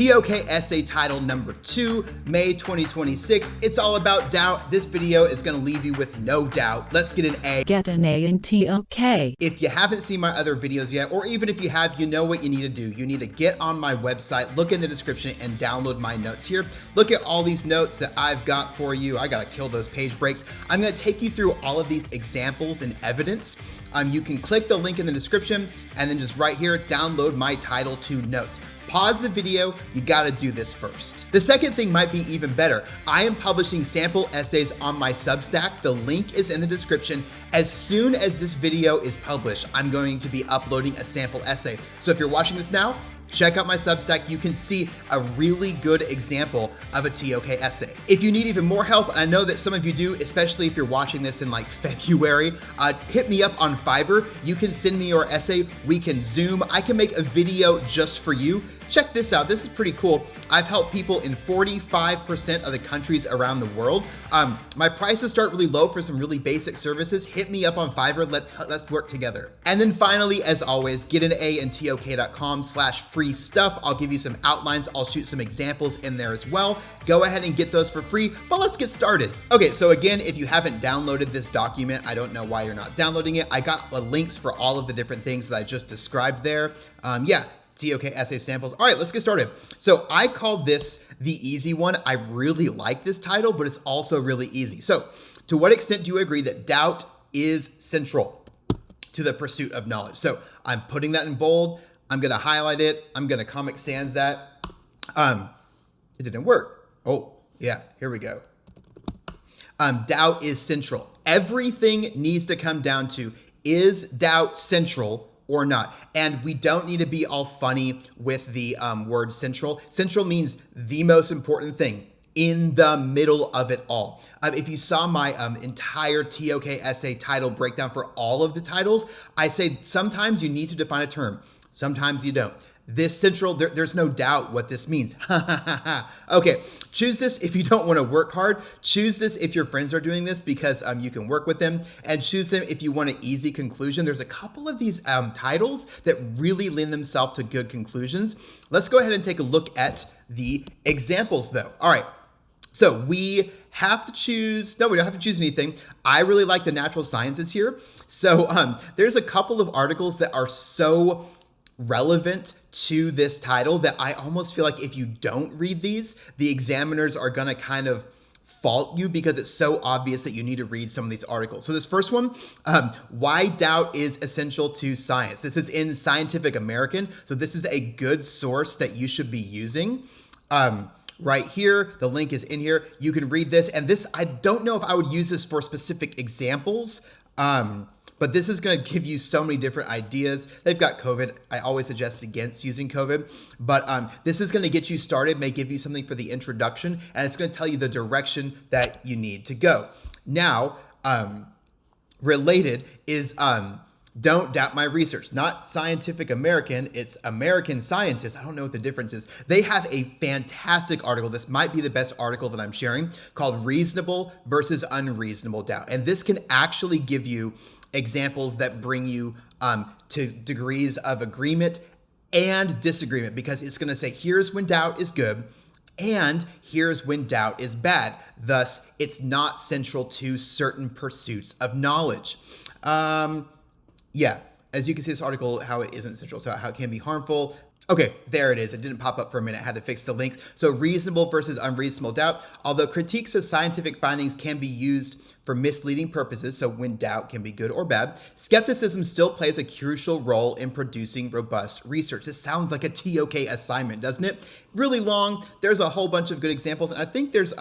TOK Essay Title number 2, May 2026. It's all about doubt. This video is going to leave you with no doubt. Let's get an A. Get an A in TOK. If you haven't seen my other videos yet, or even if you have, you know what you need to do. You need to get on my website, look in the description, and download my notes here. Look at all these notes that I've got for you. I got to kill those page breaks. I'm going to take you through all of these examples and evidence. You can click the link in the description and then just right here, download my Title 2 notes. Pause the video, you gotta do this first. The second thing might be even better. I am publishing sample essays on my Substack. The link is in the description. As soon as this video is published, I'm going to be uploading a sample essay. So if you're watching this now, check out my Substack. You can see a really good example of a TOK essay. If you need even more help, and I know that some of you do, especially if you're watching this in like February, hit me up on Fiverr. You can send me your essay. We can Zoom. I can make a video just for you. Check this out. This is pretty cool. I've helped people in 45% of the countries around the world. My prices start really low for some really basic services. Hit me up on Fiverr. Let's work together. And then finally, as always, get an A in tok.com/free stuff. I'll give you some outlines. I'll shoot some examples in there as well. Go ahead and get those for free, but let's get started. Okay, so again, if you haven't downloaded this document, I don't know why you're not downloading it. I got links for all of the different things that I just described there. Yeah. TOK essay samples. All right, let's get started. So I called this the easy one. I really like this title, but it's also really easy. So to what extent do you agree that doubt is central to the pursuit of knowledge? So I'm putting that in bold. I'm going to highlight it. I'm going to Comic Sans that. It didn't work. Oh yeah, here we go. Doubt is central. Everything needs to come down to, is doubt central or not? And we don't need to be all funny with the word central. Central means the most important thing, in the middle of it all. If you saw my entire TOK essay title breakdown for all of the titles, I say sometimes you need to define a term, sometimes you don't. This central, there's no doubt what this means. Okay, choose this if you don't want to work hard. Choose this if your friends are doing this because you can work with them, and choose them if you want an easy conclusion. There's a couple of these titles that really lend themselves to good conclusions. Let's go ahead and take a look at the examples though. All right, so we have to choose, no, we don't have to choose anything. I really like the natural sciences here. So there's a couple of articles that are so relevant to this title that I almost feel like if you don't read these, the examiners are gonna kind of fault you because it's so obvious that you need to read some of these articles. So this first one, why doubt is essential to science. This is in Scientific American. So this is a good source that you should be using. Right here, the link is in here. You can read this, and this, I don't know if I would use this for specific examples, but this is going to give you so many different ideas. They've got COVID. I always suggest against using COVID, but this is going to get you started, may give you something for the introduction, and it's going to tell you the direction that you need to go. Now, related is don't doubt my research. Not Scientific American, it's American Scientists. I don't know what the difference is. They have a fantastic article. This might be the best article that I'm sharing, called Reasonable versus Unreasonable Doubt. And this can actually give you examples that bring you to degrees of agreement and disagreement, because it's going to say, here's when doubt is good and here's when doubt is bad. Thus, it's not central to certain pursuits of knowledge. Yeah, as you can see this article, how it isn't central, so how it can be harmful. Okay, there it is. It didn't pop up for a minute. I had to fix the link. So reasonable versus unreasonable doubt. Although critiques of scientific findings can be used for misleading purposes, so when doubt can be good or bad, skepticism still plays a crucial role in producing robust research. This sounds like a TOK assignment, doesn't it? Really long. There's a whole bunch of good examples, and I think there's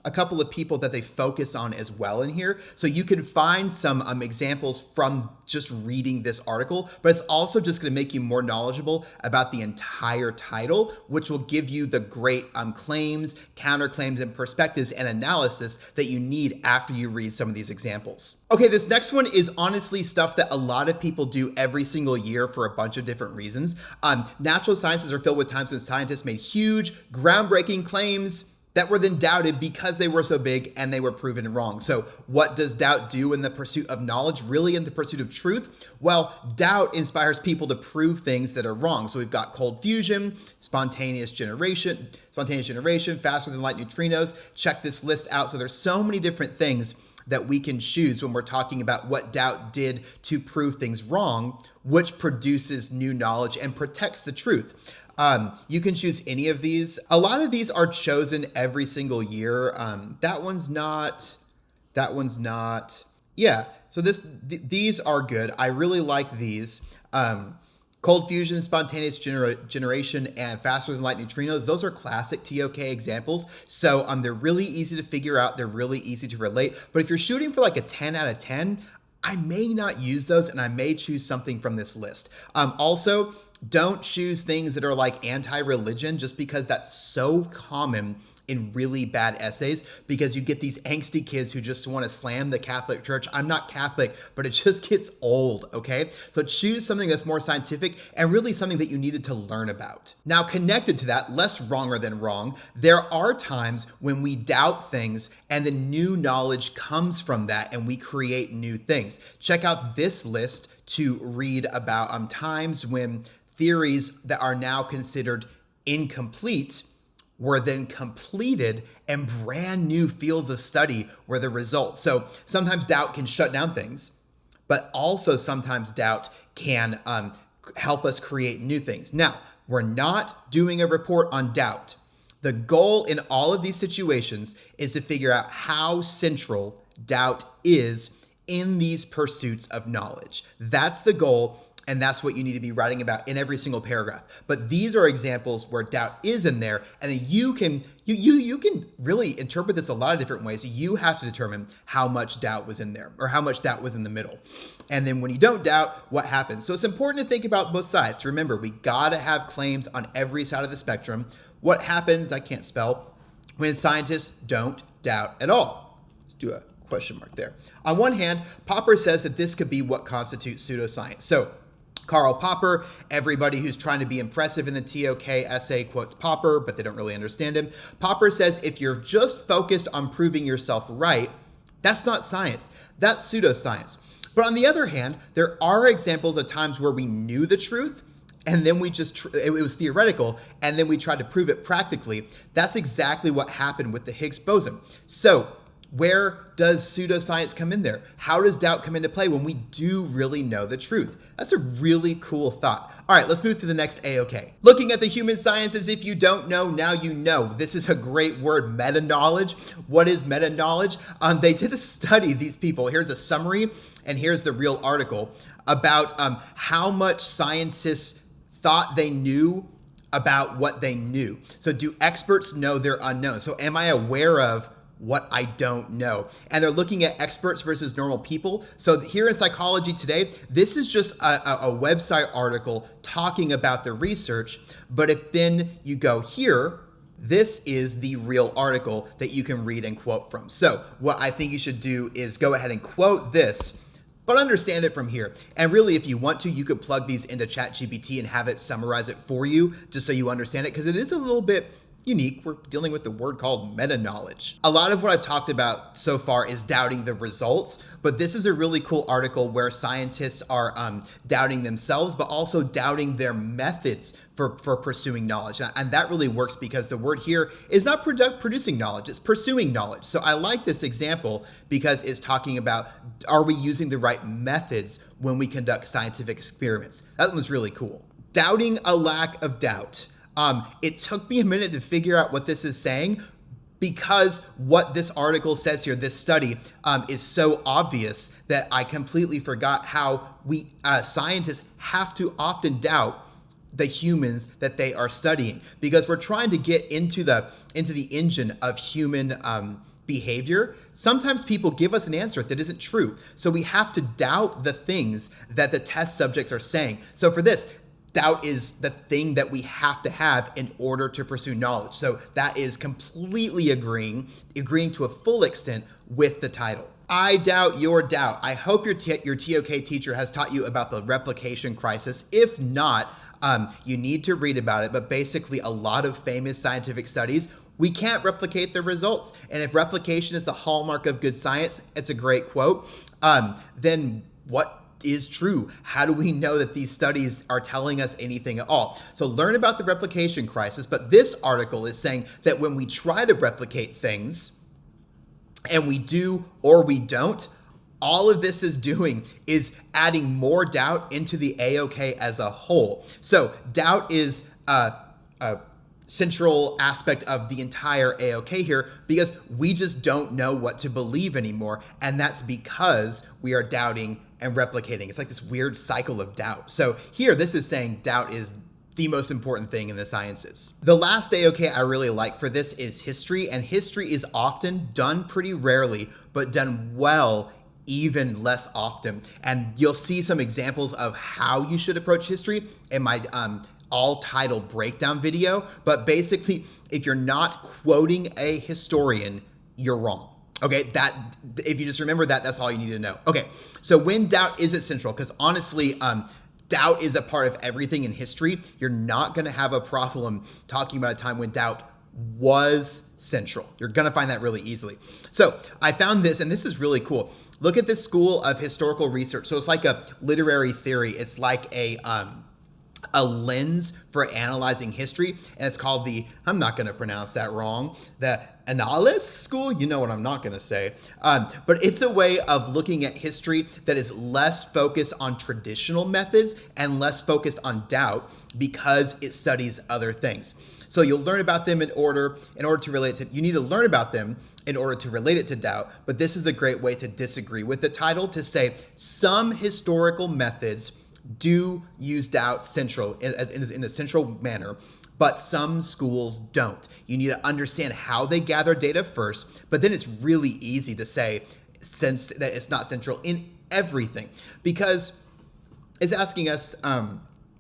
a couple of people that they focus on as well in here. So you can find some examples from just reading this article, but it's also just going to make you more knowledgeable about the entire title, which will give you the great claims, counterclaims, and perspectives and analysis that you need after you read some of these examples. Okay, this next one is honestly stuff that a lot of people do every single year for a bunch of different reasons. Natural sciences are filled with times when scientists made huge, groundbreaking claims that were then doubted because they were so big and they were proven wrong. So what does doubt do in the pursuit of knowledge, really in the pursuit of truth? Well, doubt inspires people to prove things that are wrong. So we've got cold fusion, spontaneous generation, faster than light neutrinos. Check this list out. So there's so many different things that we can choose when we're talking about what doubt did to prove things wrong, which produces new knowledge and protects the truth. You can choose any of these. A lot of these are chosen every single year. That one's not. Yeah, so these are good. I really like these. Cold fusion, spontaneous generation, and faster than light neutrinos. Those are classic TOK examples. So they're really easy to figure out. They're really easy to relate. But if you're shooting for like a 10 out of 10, I may not use those and I may choose something from this list. Also, don't choose things that are like anti-religion just because that's so common in really bad essays, because you get these angsty kids who just want to slam the Catholic Church. I'm not Catholic, but it just gets old, okay? So choose something that's more scientific and really something that you needed to learn about. Now, connected to that, less wronger than wrong, there are times when we doubt things and the new knowledge comes from that and we create new things. Check out this list to read about times when theories that are now considered incomplete were then completed and brand new fields of study were the result. So sometimes doubt can shut down things, but also sometimes doubt can help us create new things. Now, we're not doing a report on doubt. The goal in all of these situations is to figure out how central doubt is in these pursuits of knowledge. That's the goal. And that's what you need to be writing about in every single paragraph. But these are examples where doubt is in there, and then you can really interpret this a lot of different ways. You have to determine how much doubt was in there or how much doubt was in the middle. And then when you don't doubt, what happens? So it's important to think about both sides. Remember, we gotta have claims on every side of the spectrum. What happens, I can't spell, when scientists don't doubt at all? Let's do a question mark there. On one hand, Popper says that this could be what constitutes pseudoscience. So Karl Popper, everybody who's trying to be impressive in the TOK essay quotes Popper, but they don't really understand him. Popper says if you're just focused on proving yourself right, that's not science, that's pseudoscience. But on the other hand, there are examples of times where we knew the truth and then we just, it was theoretical, and then we tried to prove it practically. That's exactly what happened with the Higgs boson. So where does pseudoscience come in there? How does doubt come into play when we do really know the truth? That's a really cool thought. All right, let's move to the next AOK. Looking at the human sciences, if you don't know, now you know. This is a great word, meta-knowledge. What is meta-knowledge? They did a study, these people. Here's a summary, and here's the real article about how much scientists thought they knew about what they knew. So do experts know their unknown? So am I aware of what I don't know? And they're looking at experts versus normal people. So here in Psychology Today, this is just a website article talking about the research. But if then you go here, this is the real article that you can read and quote from. So what I think you should do is go ahead and quote this, but understand it from here. And really, if you want to, you could plug these into ChatGPT and have it summarize it for you, just so you understand it, because it is a little bit unique. We're dealing with the word called meta-knowledge. A lot of what I've talked about so far is doubting the results, but this is a really cool article where scientists are doubting themselves, but also doubting their methods for pursuing knowledge. And that really works because the word here is not producing knowledge, it's pursuing knowledge. So I like this example because it's talking about, are we using the right methods when we conduct scientific experiments? That was really cool. Doubting a lack of doubt. It took me a minute to figure out what this is saying, because what this article says here, this study, is so obvious that I completely forgot how we scientists have to often doubt the humans that they are studying, because we're trying to get into the engine of human behavior. Sometimes people give us an answer that isn't true, so we have to doubt the things that the test subjects are saying. So for this, doubt is the thing that we have to have in order to pursue knowledge. So that is completely agreeing to a full extent with the title. I doubt your doubt. I hope your TOK teacher has taught you about the replication crisis. If not, you need to read about it. But basically, a lot of famous scientific studies we can't replicate the results. And if replication is the hallmark of good science, it's a great quote, then what is true? How do we know that these studies are telling us anything at all? So learn about the replication crisis, but this article is saying that when we try to replicate things and we do or we don't, all of this is doing is adding more doubt into the AOK as a whole. So doubt is a central aspect of the entire AOK here because we just don't know what to believe anymore. And that's because we are doubting and replicating. It's like this weird cycle of doubt. So here, this is saying doubt is the most important thing in the sciences. The last AOK I really like for this is history, and history is often done pretty rarely, but done well even less often. And you'll see some examples of how you should approach history in my all title breakdown video. But basically, if you're not quoting a historian, you're wrong. Okay, that if you just remember that, that's all you need to know. Okay, so when doubt isn't central, because honestly, doubt is a part of everything in history. You're not going to have a problem talking about a time when doubt was central. You're going to find that really easily. So I found this, and this is really cool. Look at this school of historical research. So it's like a literary theory. It's like a lens for analyzing history, and it's called the, I'm not going to pronounce that wrong, the Annales School. You know what I'm not going to say. But it's a way of looking at history that is less focused on traditional methods and less focused on doubt because it studies other things. So you'll learn about them in order to relate to, you need to learn about them in order to relate it to doubt. But this is the great way to disagree with the title, to say some historical methods do use doubt central in a central manner, but some schools don't. You need to understand how they gather data first, but then it's really easy to say since that it's not central in everything, because it's asking us,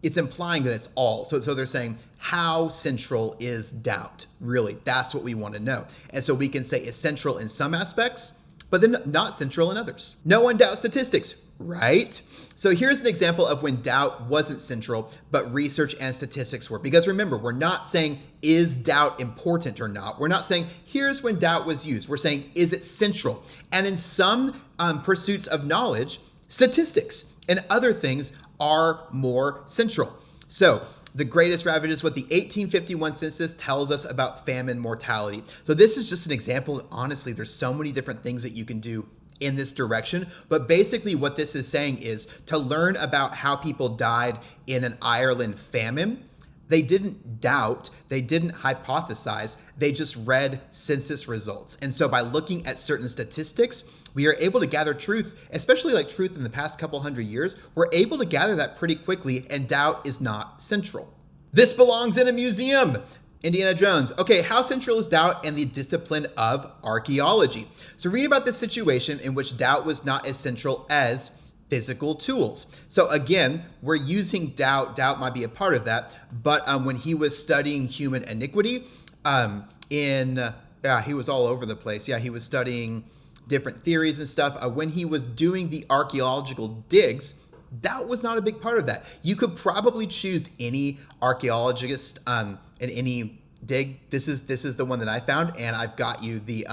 it's implying that it's all. So they're saying, how central is doubt? Really, that's what we want to know. And so we can say it's central in some aspects, but then not central in others. No one doubts statistics, right? So here's an example of when doubt wasn't central, but research and statistics were. Because remember, we're not saying, is doubt important or not? We're not saying, here's when doubt was used. We're saying, is it central? And in some pursuits of knowledge, statistics and other things are more central. So the greatest ravages, what the 1851 census tells us about famine mortality. So this is just an example. Honestly, there's so many different things that you can do in this direction. But basically what this is saying is to learn about how people died in an Ireland famine. They didn't doubt, they didn't hypothesize, they just read census results. And so by looking at certain statistics, we are able to gather truth, especially like truth in the past couple hundred years. We're able to gather that pretty quickly, and doubt is not central. This belongs in a museum. Indiana Jones. Okay, how central is doubt in the discipline of archaeology? So read about this situation in which doubt was not as central as physical tools. So again, we're using doubt. Doubt might be a part of that. But when he was studying human iniquity, he was all over the place. Yeah, he was studying different theories and stuff. When he was doing the archaeological digs, doubt was not a big part of that. You could probably choose any archaeologist in any dig. This is the one that I found, and I've got you the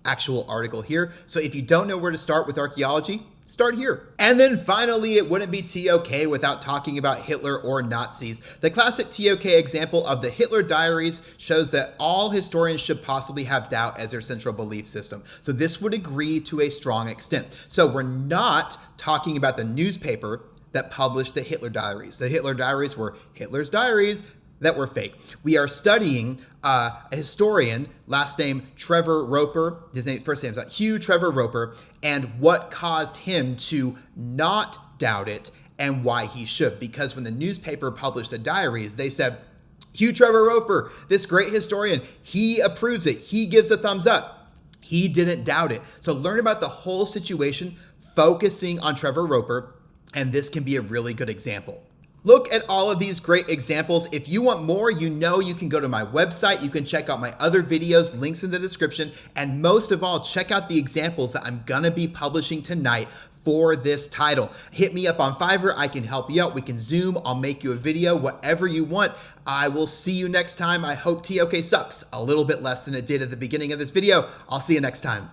actual article here. So if you don't know where to start with archaeology, start here. And then finally, it wouldn't be TOK without talking about Hitler or Nazis. The classic TOK example of the Hitler diaries shows that all historians should possibly have doubt as their central belief system. So this would agree to a strong extent. So we're not talking about the newspaper that published the Hitler diaries. The Hitler diaries were Hitler's diaries that were fake. We are studying a historian, last name Trevor Roper. First name is Hugh Trevor Roper, and what caused him to not doubt it and why he should. Because when the newspaper published the diaries, they said, Hugh Trevor Roper, this great historian, he approves it. He gives a thumbs up. He didn't doubt it. So learn about the whole situation, focusing on Trevor Roper, and this can be a really good example. Look at all of these great examples. If you want more, you know you can go to my website. You can check out my other videos, links in the description. And most of all, check out the examples that I'm gonna be publishing tonight for this title. Hit me up on Fiverr. I can help you out. We can Zoom. I'll make you a video, whatever you want. I will see you next time. I hope TOK sucks a little bit less than it did at the beginning of this video. I'll see you next time.